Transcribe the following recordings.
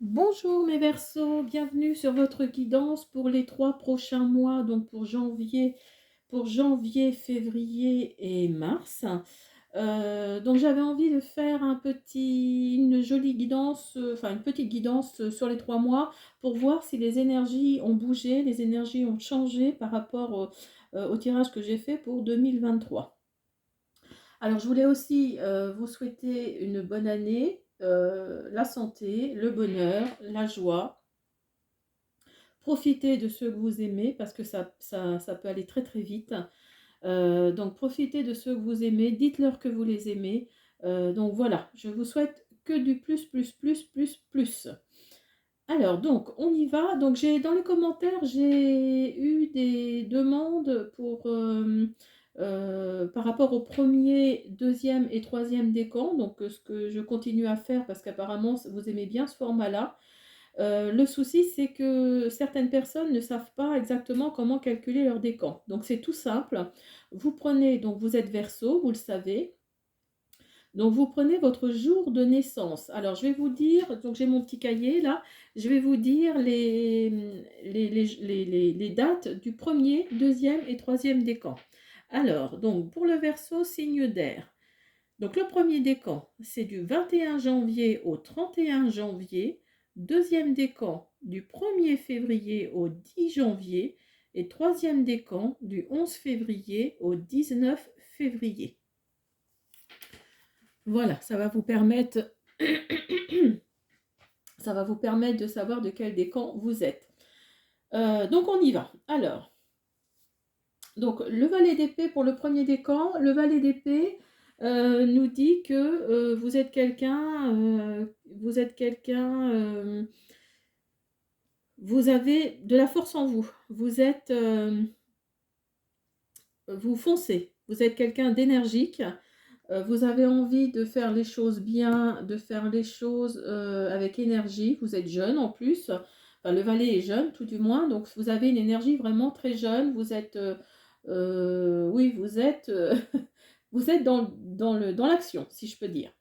Bonjour mes Verseaux, bienvenue sur votre guidance pour les 3 prochains mois, donc pour janvier, février et mars. Donc j'avais envie de faire une jolie guidance, enfin une petite guidance sur les 3 mois pour voir si les énergies ont bougé, les énergies ont changé par rapport au tirage que j'ai fait pour 2023. Alors, je voulais aussi vous souhaiter une bonne année, la santé, le bonheur, la joie. Profitez de ceux que vous aimez parce que ça peut aller très très vite. Donc, profitez de ceux que vous aimez, dites-leur que vous les aimez. Donc, voilà, je vous souhaite que du plus, plus, plus, plus, plus. Alors, donc, on y va. Donc, dans les commentaires, j'ai eu des demandes par rapport au premier, deuxième et troisième décan. Donc, ce que je continue à faire parce qu'apparemment, vous aimez bien ce format-là. Le souci, c'est que certaines personnes ne savent pas exactement comment calculer leur décan. Donc, c'est tout simple. Donc vous êtes Verseau, vous le savez. Donc, vous prenez votre jour de naissance. Alors, je vais vous dire, donc j'ai mon petit cahier là, je vais vous dire les dates du premier, deuxième et troisième décan. Alors, donc, pour le Verseau, signe d'air. Donc, le premier décan, c'est du 21 janvier au 31 janvier. Deuxième décan, du 1er février au 10 janvier. Et troisième décan, du 11 février au 19 février. Voilà, ça va vous permettre de savoir de quel décan vous êtes. Donc on y va. Alors, donc le valet d'épée pour le premier décan, le valet d'épée nous dit que vous avez de la force en vous. Vous foncez. Vous êtes quelqu'un d'énergique. Vous avez envie de faire les choses bien, de faire les choses avec énergie. Vous êtes jeune en plus. Enfin, le valet est jeune, tout du moins. Donc, vous avez une énergie vraiment très jeune. Oui, vous êtes dans l'action, si je peux dire.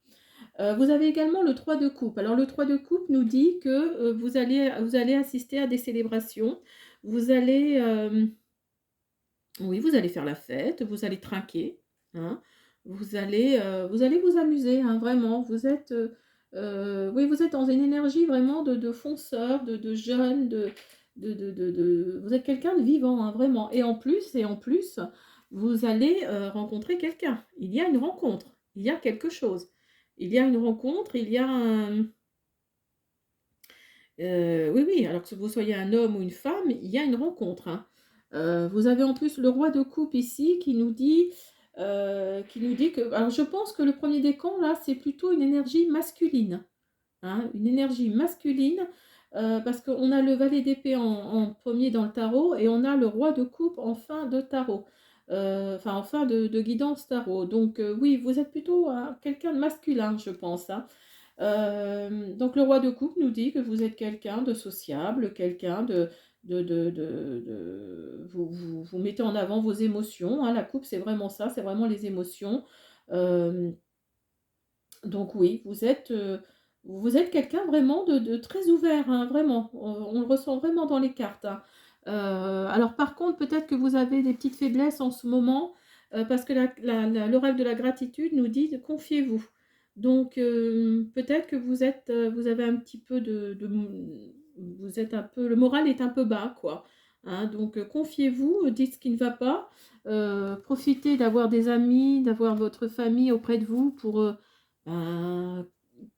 Vous avez également le 3 de coupe. Alors, le 3 de coupe nous dit que vous allez assister à des célébrations. Vous allez, oui, vous allez faire la fête. Vous allez trinquer. Hein. Vous allez vous amuser, hein, vraiment. Oui, vous êtes dans une énergie vraiment de fonceur, de jeune, vous êtes quelqu'un de vivant, hein, vraiment. Et en plus, vous allez rencontrer quelqu'un. Il y a une rencontre, il y a quelque chose. Il y a une rencontre, il y a un... oui, oui, alors que vous soyez un homme ou une femme, il y a une rencontre, hein. Vous avez en plus le roi de coupe ici qui nous dit que... Alors je pense que le premier décan, là, c'est plutôt une énergie masculine. Hein, une énergie masculine, parce qu'on a le valet d'épée en premier dans le tarot et on a le roi de coupe en fin de tarot. Enfin, en fin de guidance tarot. Donc oui, vous êtes plutôt quelqu'un de masculin, je pense. Hein. Donc le roi de coupe nous dit que vous êtes quelqu'un de sociable, quelqu'un vous mettez en avant vos émotions. Hein. La coupe, c'est vraiment ça, c'est vraiment les émotions. Euh, donc oui, vous êtes quelqu'un vraiment de très ouvert, hein, vraiment. On le ressent vraiment dans les cartes. Hein. Alors par contre, peut-être que vous avez des petites faiblesses en ce moment, parce que l'oracle de la gratitude nous dit de confiez-vous. Donc peut-être que vous avez un petit peu vous êtes un peu, le moral est un peu bas, quoi. Hein, donc confiez-vous, dites ce qui ne va pas. Profitez d'avoir des amis, d'avoir votre famille auprès de vous ben,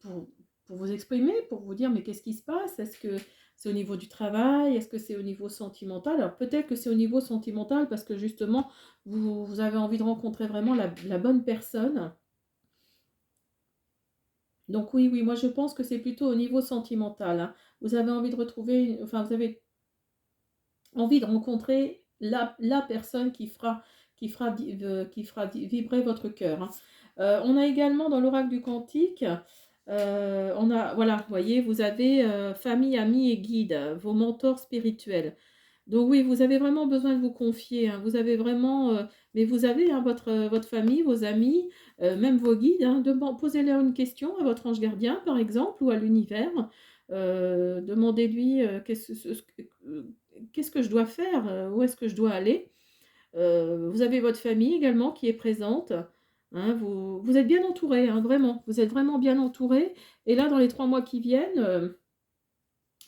pour, pour vous exprimer, pour vous dire mais qu'est-ce qui se passe? Est-ce que c'est au niveau du travail? Est-ce que c'est au niveau sentimental? Alors peut-être que c'est au niveau sentimental parce que justement vous avez envie de rencontrer vraiment la bonne personne. Donc oui, oui, moi je pense que c'est plutôt au niveau sentimental. Hein. Vous avez envie de retrouver, enfin vous avez envie de rencontrer la personne qui fera vibrer votre cœur. Hein. On a également dans l'oracle du Cantique, voilà, vous voyez, vous avez famille, amis et guides, vos mentors spirituels. Donc oui, vous avez vraiment besoin de vous confier, hein. Vous avez vraiment, mais vous avez, hein, votre famille, vos amis, même vos guides, hein, posez-leur une question à votre ange gardien, par exemple, ou à l'univers. Demandez-lui, qu'est-ce que je dois faire? Où est-ce que je dois aller? Vous avez votre famille également qui est présente, hein. Vous êtes bien entourés, hein, vraiment. Vous êtes vraiment bien entourés et là, dans les 3 mois qui viennent,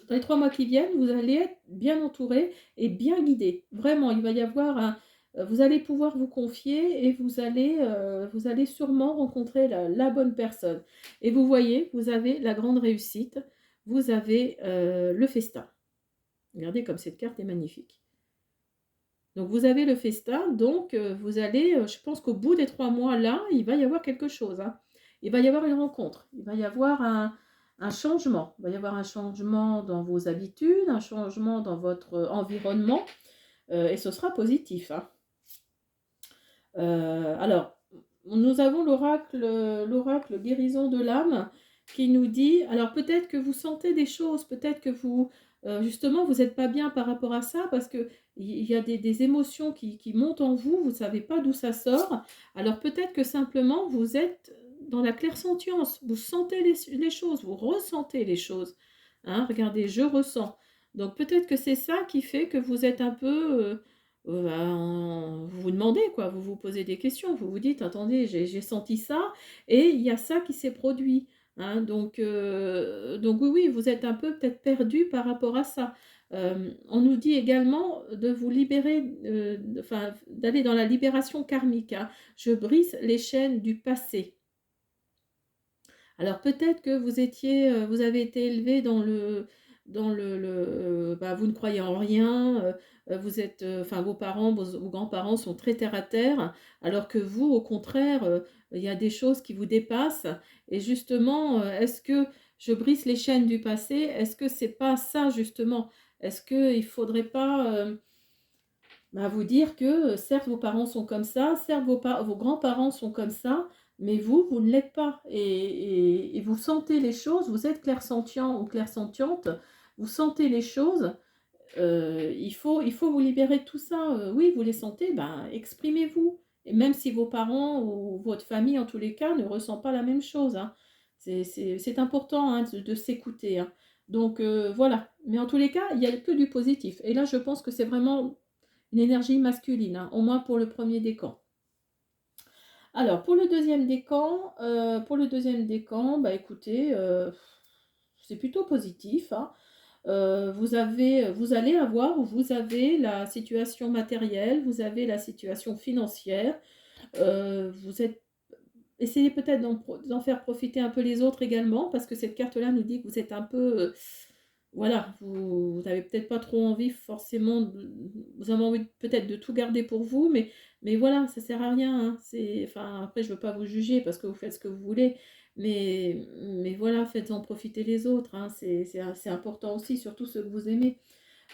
vous allez être bien entourés et bien guidés. Vraiment, il va y avoir vous allez pouvoir vous confier et vous allez sûrement rencontrer la bonne personne. Et vous voyez, vous avez la grande réussite, vous avez, le festin. Regardez comme cette carte est magnifique. Donc vous avez le festin, donc vous allez, je pense qu'au bout des 3 mois là, il va y avoir quelque chose, hein. Il va y avoir une rencontre, il va y avoir un changement. Il va y avoir un changement dans vos habitudes, un changement dans votre environnement, et ce sera positif, hein. Alors, nous avons l'oracle guérison de l'âme qui nous dit, alors peut-être que vous sentez des choses, peut-être que vous, justement, vous n'êtes pas bien par rapport à ça parce que il y a des émotions qui montent en vous, vous ne savez pas d'où ça sort. Alors peut-être que simplement vous êtes dans la clairsentience, vous sentez les choses, vous ressentez les choses. Hein, regardez, je ressens. Donc peut-être que c'est ça qui fait que vous êtes un peu, vous vous demandez quoi, vous vous posez des questions, vous vous dites: «Attendez, j'ai senti ça et il y a ça qui s'est produit», hein. Donc oui, oui, vous êtes un peu peut-être perdu par rapport à ça. On nous dit également de vous libérer, enfin, d'aller dans la libération karmique, hein. Je brise les chaînes du passé. Alors peut-être que vous avez été élevé bah, vous ne croyez en rien, vous êtes, enfin vos parents, vos grands-parents sont très terre à terre, alors que vous, au contraire, il y a des choses qui vous dépassent et justement, est-ce que je brise les chaînes du passé? Est-ce que c'est pas ça justement? Est-ce qu'il faudrait pas, bah, vous dire que, certes vos parents sont comme ça, certes vos grands-parents sont comme ça, mais vous, vous ne l'êtes pas et vous sentez les choses, vous êtes clairsentient ou clairsentiente, vous sentez les choses, il faut vous libérer de tout ça, oui, vous les sentez, ben, exprimez-vous et même si vos parents ou votre famille, en tous les cas, ne ressent pas la même chose, hein. C'est important, hein, de s'écouter, hein. Donc voilà, mais en tous les cas, il y a que du positif et là, je pense que c'est vraiment une énergie masculine, hein, au moins pour le premier décan. Alors, pour le deuxième décan, bah écoutez, c'est plutôt positif, hein. Vous allez avoir, vous avez la situation matérielle, vous avez la situation financière, vous êtes essayez peut-être d'en faire profiter un peu les autres également, parce que cette carte-là nous dit que vous êtes un peu, voilà, vous avez peut-être pas trop envie forcément vous avez envie peut-être de tout garder pour vous, mais voilà, ça sert à rien, hein. Enfin, après je veux pas vous juger parce que vous faites ce que vous voulez, mais voilà, faites-en profiter les autres, hein. C'est important aussi, surtout ceux que vous aimez.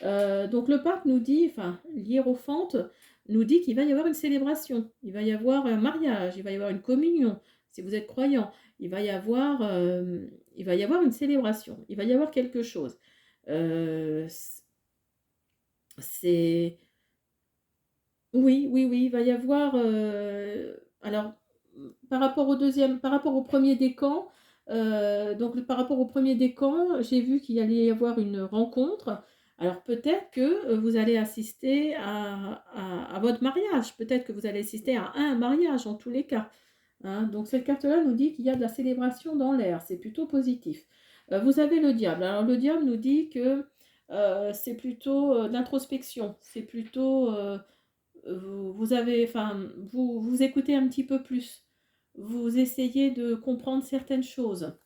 Donc le pape nous dit, enfin l'hiérophante nous dit qu'il va y avoir une célébration, il va y avoir un mariage, il va y avoir une communion, si vous êtes croyant, il va y avoir une célébration, il va y avoir quelque chose. Heu, c'est oui, oui, oui, il va y avoir, alors, par rapport au premier décan, donc par rapport au premier décan, j'ai vu qu'il allait y avoir une rencontre. Alors peut-être que, vous allez assister à votre mariage, peut-être que vous allez assister à un mariage en tous les cas, hein. Donc cette carte-là nous dit qu'il y a de la célébration dans l'air, c'est plutôt positif. Vous avez le diable. Alors le diable nous dit que, c'est plutôt, de l'introspection, c'est plutôt, vous avez, enfin, vous écoutez un petit peu plus. Vous essayez de comprendre certaines choses.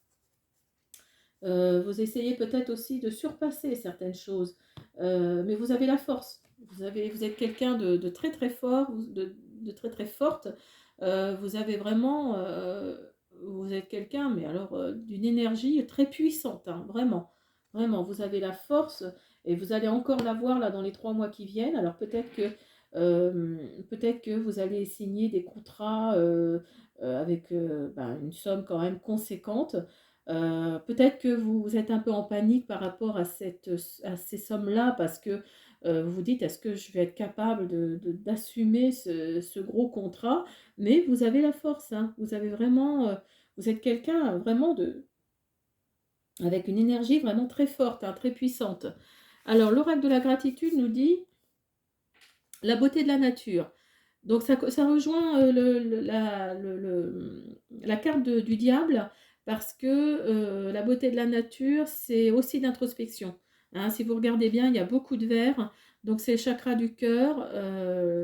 Vous essayez peut-être aussi de surpasser certaines choses. Mais vous avez la force. Vous êtes quelqu'un de très très fort, de très très forte. Vous avez vraiment, vous êtes quelqu'un, mais alors d'une énergie très puissante, hein, vraiment. Vraiment, vous avez la force et vous allez encore la voir là dans les 3 mois qui viennent. Alors peut-être que vous allez signer des contrats avec ben, une somme quand même conséquente. Peut-être que vous êtes un peu en panique par rapport à ces sommes-là parce que, Vous vous dites: «Est-ce que je vais être capable d'assumer ce gros contrat?» Mais vous avez la force, hein. Vous avez vraiment, vous êtes quelqu'un vraiment avec une énergie vraiment très forte, hein, très puissante. Alors l'oracle de la gratitude nous dit: «La beauté de la nature». Donc ça rejoint, la carte du diable parce que, la beauté de la nature, c'est aussi l'introspection, hein. Si vous regardez bien, il y a beaucoup de vert, donc c'est le chakra du cœur,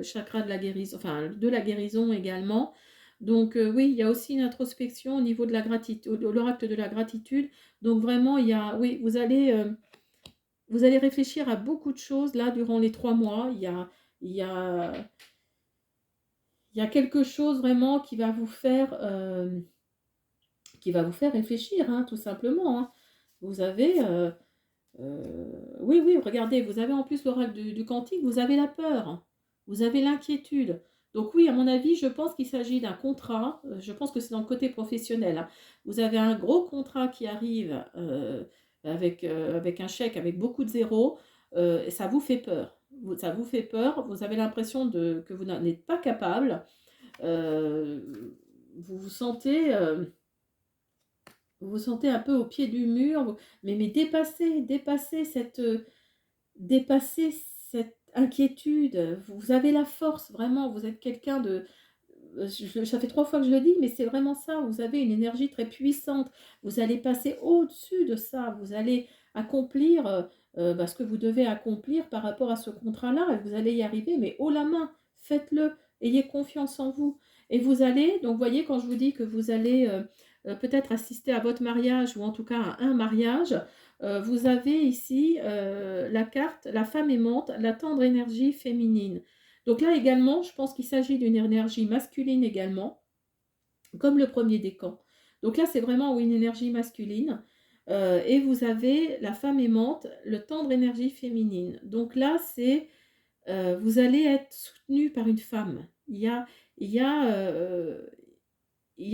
chakra de la guérison, enfin de la guérison également. Donc oui, il y a aussi une introspection au niveau de la gratitude, l'oracle de la gratitude. Donc vraiment, il y a oui, vous allez réfléchir à beaucoup de choses là durant les 3 mois. Il y a il y a quelque chose vraiment qui va vous faire réfléchir, hein, tout simplement, hein. Vous avez, oui, oui, regardez, vous avez en plus l'oracle du cantique, vous avez la peur, vous avez l'inquiétude. Donc oui, à mon avis, je pense qu'il s'agit d'un contrat, je pense que c'est dans le côté professionnel, hein. Vous avez un gros contrat qui arrive, avec un chèque avec beaucoup de zéros, et ça vous fait peur. Ça vous fait peur, vous avez l'impression que vous n'en êtes pas capable, vous vous sentez, vous vous sentez un peu au pied du mur, mais dépasser dépasser cette inquiétude. Vous avez la force, vraiment, vous êtes quelqu'un de ça fait 3 fois que je le dis, mais c'est vraiment ça, vous avez une énergie très puissante. Vous allez passer au-dessus de ça, vous allez accomplir, bah, ce que vous devez accomplir par rapport à ce contrat-là et vous allez y arriver, mais haut la main, faites-le, ayez confiance en vous et vous allez donc voyez quand je vous dis que vous allez, peut-être assister à votre mariage ou en tout cas à un mariage, vous avez ici, la carte, la femme aimante, la tendre énergie féminine. Donc là également, je pense qu'il s'agit d'une énergie masculine également, comme le premier décan. Donc là, c'est vraiment oui, une énergie masculine. Et vous avez la femme aimante, le tendre énergie féminine. Donc là, c'est vous allez être soutenu par une femme. Il y a, il y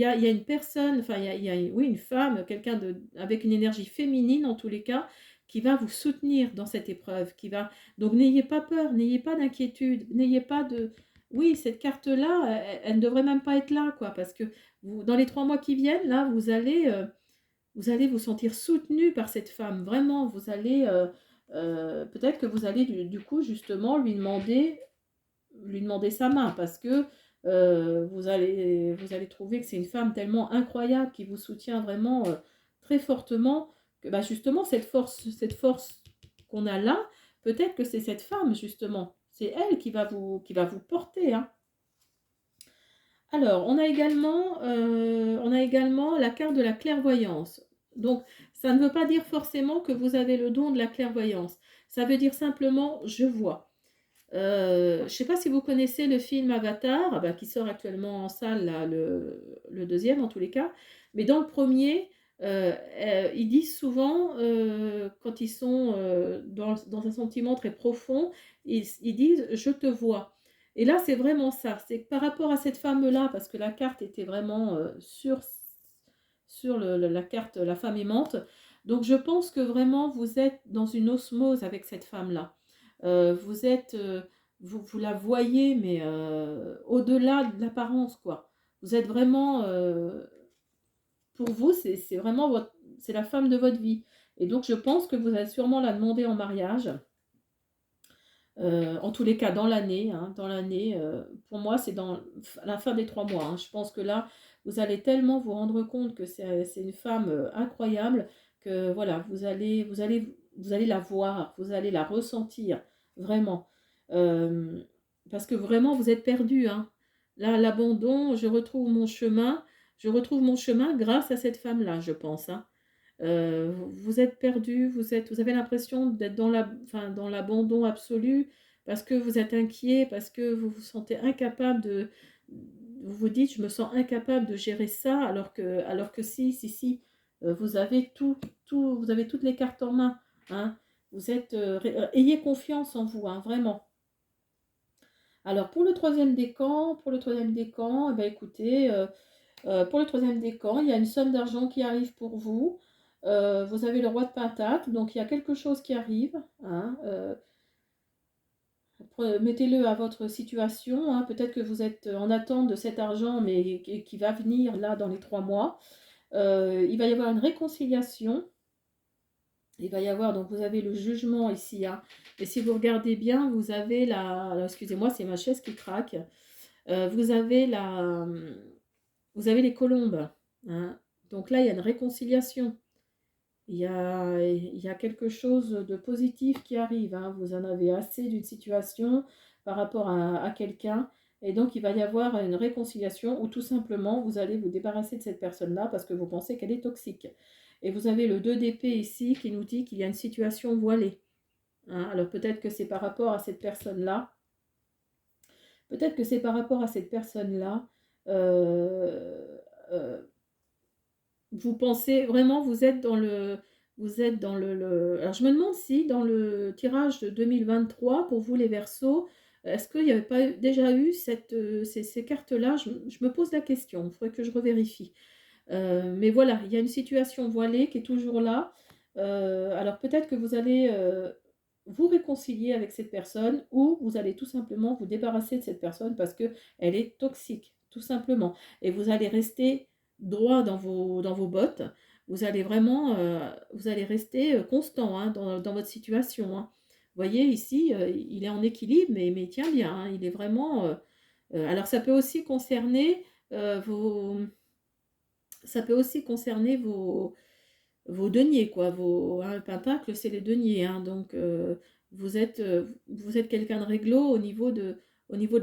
a une personne, enfin il y a oui, une femme, quelqu'un avec une énergie féminine en tous les cas, qui va vous soutenir dans cette épreuve, qui va donc n'ayez pas peur, n'ayez pas d'inquiétude, n'ayez pas de oui, cette carte-là, elle ne devrait même pas être là, quoi, parce que vous dans les 3 mois qui viennent, là, vous allez vous sentir soutenu par cette femme. Vraiment, vous allez, peut-être que vous allez du coup justement lui demander sa main parce que vous allez trouver que c'est une femme tellement incroyable qui vous soutient vraiment très fortement que bah, justement cette force qu'on a là, peut-être que c'est cette femme justement, c'est elle qui va vous porter, hein. Alors, on a également la carte de la clairvoyance. Donc, ça ne veut pas dire forcément que vous avez le don de la clairvoyance. Ça veut dire simplement je vois. Je ne sais pas si vous connaissez le film Avatar, ah bah, qui sort actuellement en salle, là, le deuxième en tous les cas. Mais dans le premier, ils disent souvent, quand ils sont dans un sentiment très profond, ils disent «Je te vois». Et là, c'est vraiment ça. C'est que par rapport à cette femme-là, parce que la carte était vraiment sur la carte La femme aimante. Donc je pense que vraiment vous êtes dans une osmose avec cette femme-là. Vous êtes, vous la voyez, mais au-delà de l'apparence, quoi. Vous êtes vraiment, pour vous, c'est vraiment c'est la femme de votre vie. Et donc je pense que vous allez sûrement la demander en mariage. En tous les cas, dans l'année, hein, dans l'année, pour moi, c'est dans la fin des 3 mois, hein. Je pense que là, vous allez tellement vous rendre compte que c'est une femme incroyable que voilà, vous allez la voir, vous allez la ressentir, vraiment. Euh, Parce que vraiment, vous êtes perdu, hein. Là, l'abandon, je retrouve mon chemin grâce à cette femme-là, je pense, hein. Vous êtes perdu, vous avez l'impression d'être enfin, dans l'abandon absolu parce que vous êtes inquiet, parce que vous vous sentez incapable vous vous dites, je me sens incapable de gérer ça, alors que si, vous avez vous avez toutes les cartes en main, hein. Vous êtes, ayez confiance en vous, hein, vraiment. Alors pour le troisième décan, eh ben, écoutez, pour le troisième décan, il y a une somme d'argent qui arrive pour vous. Vous avez le roi de Pentacle, donc il y a quelque chose qui arrive, hein, mettez-le à votre situation, hein. Peut-être que vous êtes en attente de cet argent, mais qui va venir là dans les 3 mois. Il va y avoir une réconciliation. Il va y avoir, donc vous avez le jugement ici, hein. Et si vous regardez bien, vous avez alors, excusez-moi, c'est ma chaise qui craque. Vous avez vous avez les colombes, hein. Donc là, il y a une réconciliation. Il y a quelque chose de positif qui arrive, hein. Vous en avez assez d'une situation par rapport à quelqu'un. Et donc, il va y avoir une réconciliation où tout simplement, vous allez vous débarrasser de cette personne-là parce que vous pensez qu'elle est toxique. Et vous avez le 2 d'épée ici qui nous dit qu'il y a une situation voilée, hein. Alors peut-être que c'est par rapport à cette personne-là. Peut-être que c'est par rapport à cette personne-là. euh, euh, Vous pensez vraiment, vous êtes dans alors je me demande si dans le tirage de 2023 pour vous les Verseaux, est-ce qu'il n'y avait pas déjà eu ces cartes-là? Je me pose la question, il faudrait que je revérifie. Mais voilà, il y a une situation voilée qui est toujours là. Alors peut-être que vous allez vous réconcilier avec cette personne ou vous allez tout simplement vous débarrasser de cette personne parce qu'elle est toxique, tout simplement. Et vous allez rester droit dans vos bottes. Vous allez vraiment, vous allez rester constant, hein, dans votre situation, hein. Vous voyez ici, il est en équilibre, mais il tient bien, hein. Il est vraiment... alors ça peut aussi concerner vos... Ça peut aussi concerner vos deniers, quoi. Hein, le pentacle, c'est les deniers, hein. Donc, vous êtes quelqu'un de réglo au niveau de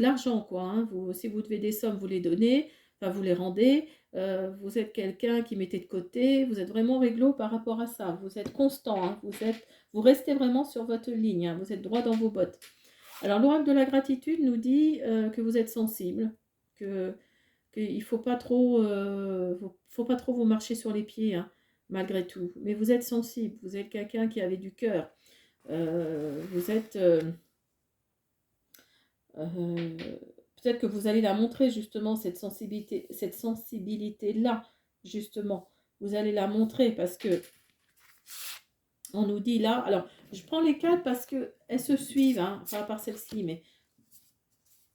l'argent, quoi, hein. Si vous devez des sommes, vous les donnez, enfin, vous les rendez. Vous êtes quelqu'un qui mettez de côté. Vous êtes vraiment réglo par rapport à ça. Vous êtes constant, hein. Vous restez vraiment sur votre ligne, hein. Vous êtes droit dans vos bottes. Alors, l'oracle de la gratitude nous dit que vous êtes sensible, que qu'il ne faut pas trop vous marcher sur les pieds, hein, malgré tout. Mais vous êtes sensible, vous êtes quelqu'un qui avait du cœur. Vous êtes... peut-être que vous allez la montrer, justement, cette sensibilité-là, justement. Vous allez la montrer parce que on nous dit là... Alors, je prends les quatre parce qu'elles se suivent, hein, enfin, à part celle-ci, mais...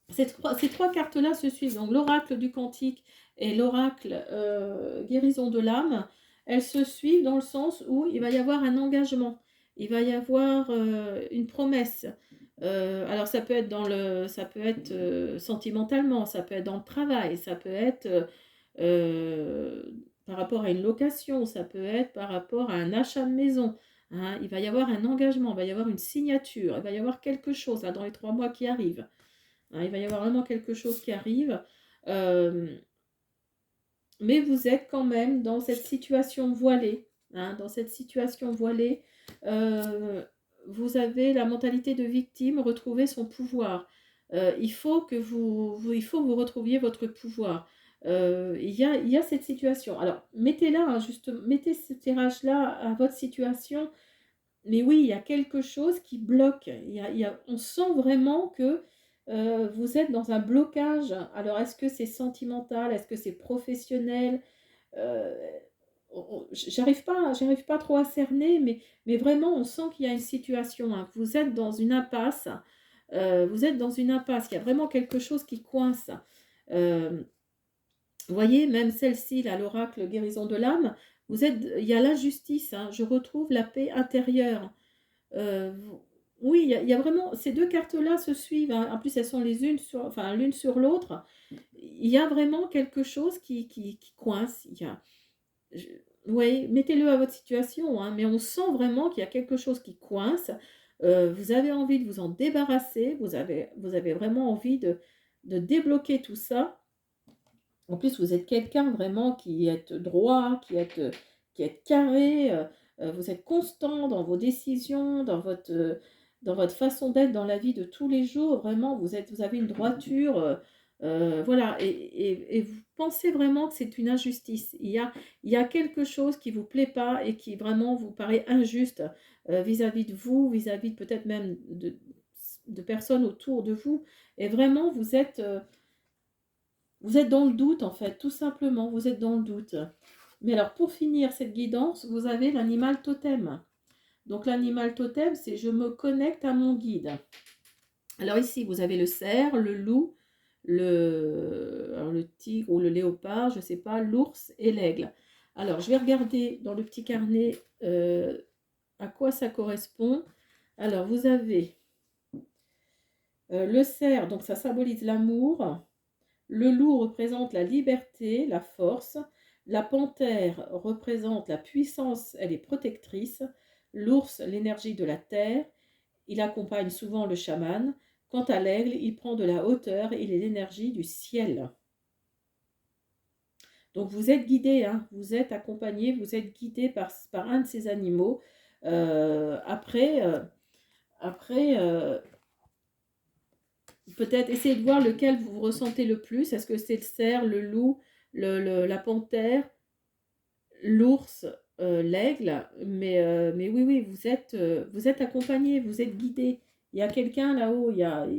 Ces trois cartes-là se suivent. Donc l'oracle du cantique et l'oracle guérison de l'âme, elles se suivent dans le sens où il va y avoir un engagement, il va y avoir une promesse. Alors ça peut être sentimentalement, ça peut être dans le travail, ça peut être par rapport à une location, ça peut être par rapport à un achat de maison, hein. Il va y avoir un engagement, il va y avoir une signature, il va y avoir quelque chose là, dans les 3 mois qui arrivent. Hein, il va y avoir vraiment quelque chose qui arrive. Euh, mais vous êtes quand même dans cette situation voilée. Hein, dans cette situation voilée, vous avez la mentalité de victime, retrouver son pouvoir. Il faut que vous retrouviez votre pouvoir. Il y a cette situation. Alors, mettez-la, hein, mettez ce tirage-là à votre situation. Mais oui, il y a quelque chose qui bloque. On sent vraiment que vous êtes dans un blocage. Alors, est-ce que c'est sentimental? Est-ce que c'est professionnel? Euh, j'arrive pas trop à cerner, mais vraiment, on sent qu'il y a une situation, hein, que vous êtes dans une impasse. Vous êtes dans une impasse. Il y a vraiment quelque chose qui coince. Euh, vous voyez, même celle-ci, là, l'oracle guérison de l'âme, il y a l'injustice, hein. Je retrouve la paix intérieure. Euh, oui, il y a vraiment, ces deux cartes-là se suivent, hein. En plus, elles sont l'une sur l'autre. Il y a vraiment quelque chose qui coince. Je- oui, mettez-le à votre situation, hein, mais on sent vraiment qu'il y a quelque chose qui coince. Vous avez envie de vous en débarrasser. Vous avez vraiment envie de débloquer tout ça. En plus, vous êtes quelqu'un vraiment qui est droit, qui est carré, vous êtes constant dans vos décisions, dans votre façon d'être dans la vie de tous les jours. Vraiment, vous avez une droiture. Voilà, et vous pensez vraiment que c'est une injustice. Il y a quelque chose qui ne vous plaît pas et qui vraiment vous paraît injuste vis-à-vis de vous, vis-à-vis peut-être même de personnes autour de vous. Et vraiment, vous êtes dans le doute, en fait, tout simplement, vous êtes dans le doute. Mais alors, pour finir cette guidance, vous avez l'animal totem. Donc, l'animal totem, c'est je me connecte à mon guide. Alors ici, vous avez le cerf, le loup, alors le tigre ou le léopard, je ne sais pas, l'ours et l'aigle. Alors, je vais regarder dans le petit carnet à quoi ça correspond. Alors, vous avez le cerf, donc ça symbolise l'amour. Le loup représente la liberté, la force. La panthère représente la puissance, elle est protectrice. L'ours, l'énergie de la terre. Il accompagne souvent le chaman. Quant à l'aigle, il prend de la hauteur, il est l'énergie du ciel. Donc vous êtes guidé, hein, vous êtes accompagné, vous êtes guidé par un de ces animaux. Après, peut-être essayez de voir lequel vous ressentez le plus. Est-ce que c'est le cerf, le loup, la panthère, l'ours, l'aigle? Mais oui, oui, vous êtes accompagné, vous êtes guidé. Il y a quelqu'un là-haut,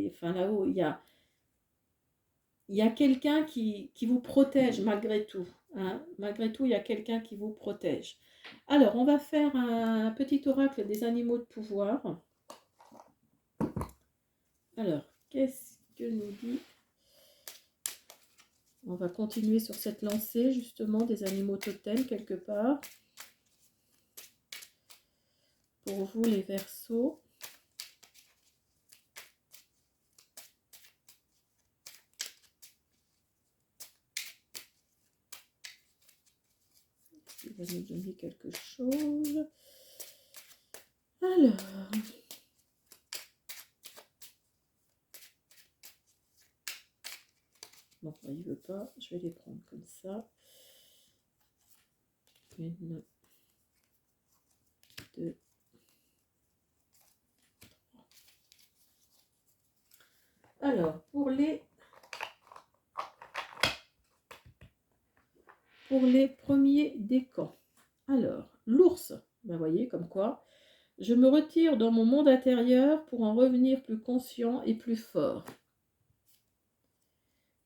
enfin là-haut, il y a quelqu'un qui vous protège malgré tout. Hein. Malgré tout, il y a quelqu'un qui vous protège. Alors, on va faire un petit oracle des animaux de pouvoir. Alors, qu'est-ce que nous dit? On va continuer sur cette lancée, justement, des animaux totems, quelque part. Pour vous, les Verseaux. Il va nous donner quelque chose. Alors... Bon, il ne veut pas, je vais les prendre comme ça. 1, 2, 3. Alors, pour les premiers décans. Alors, l'ours, ben voyez, comme quoi, je me retire dans mon monde intérieur pour en revenir plus conscient et plus fort.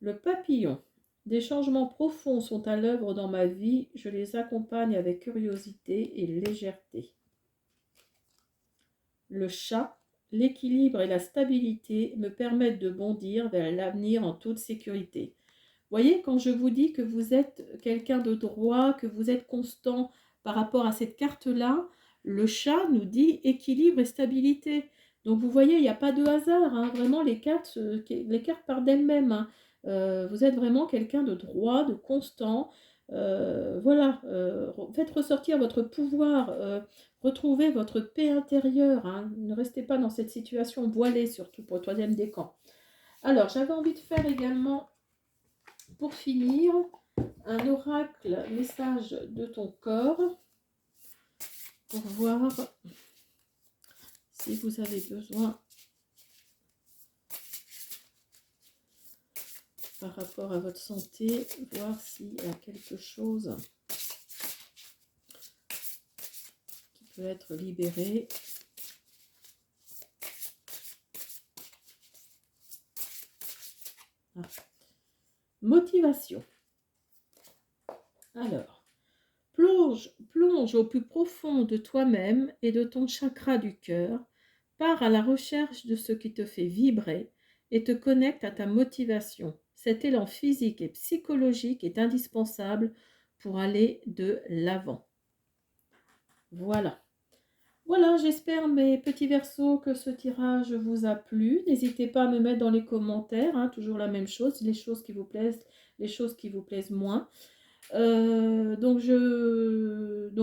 Le papillon, des changements profonds sont à l'œuvre dans ma vie, je les accompagne avec curiosité et légèreté. Le chat, l'équilibre et la stabilité me permettent de bondir vers l'avenir en toute sécurité. Voyez, quand je vous dis que vous êtes quelqu'un de droit, que vous êtes constant par rapport à cette carte-là, le chat nous dit équilibre et stabilité. Donc vous voyez, il n'y a pas de hasard, hein. Vraiment les cartes partent d'elles-mêmes. Hein. Vous êtes vraiment quelqu'un de droit, de constant. Voilà, faites ressortir votre pouvoir, retrouvez votre paix intérieure. Hein. Ne restez pas dans cette situation voilée, surtout pour le troisième décan. Alors, j'avais envie de faire également, pour finir, un oracle message de ton corps pour voir si vous avez besoin par rapport à votre santé, voir s'il y a quelque chose qui peut être libéré. Ah. Motivation. Alors, plonge au plus profond de toi-même et de ton chakra du cœur, pars à la recherche de ce qui te fait vibrer et te connecte à ta motivation. Cet élan physique et psychologique est indispensable pour aller de l'avant. Voilà. Voilà, j'espère mes petits Verseaux que ce tirage vous a plu. N'hésitez pas à me mettre dans les commentaires, hein, toujours la même chose, les choses qui vous plaisent, les choses qui vous plaisent moins. Donc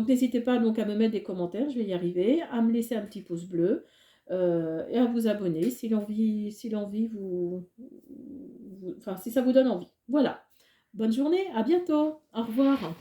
n'hésitez pas donc à me mettre des commentaires, je vais y arriver, à me laisser un petit pouce bleu et à vous abonner si l'envie enfin si ça vous donne envie. Voilà. Bonne journée, à bientôt. Au revoir.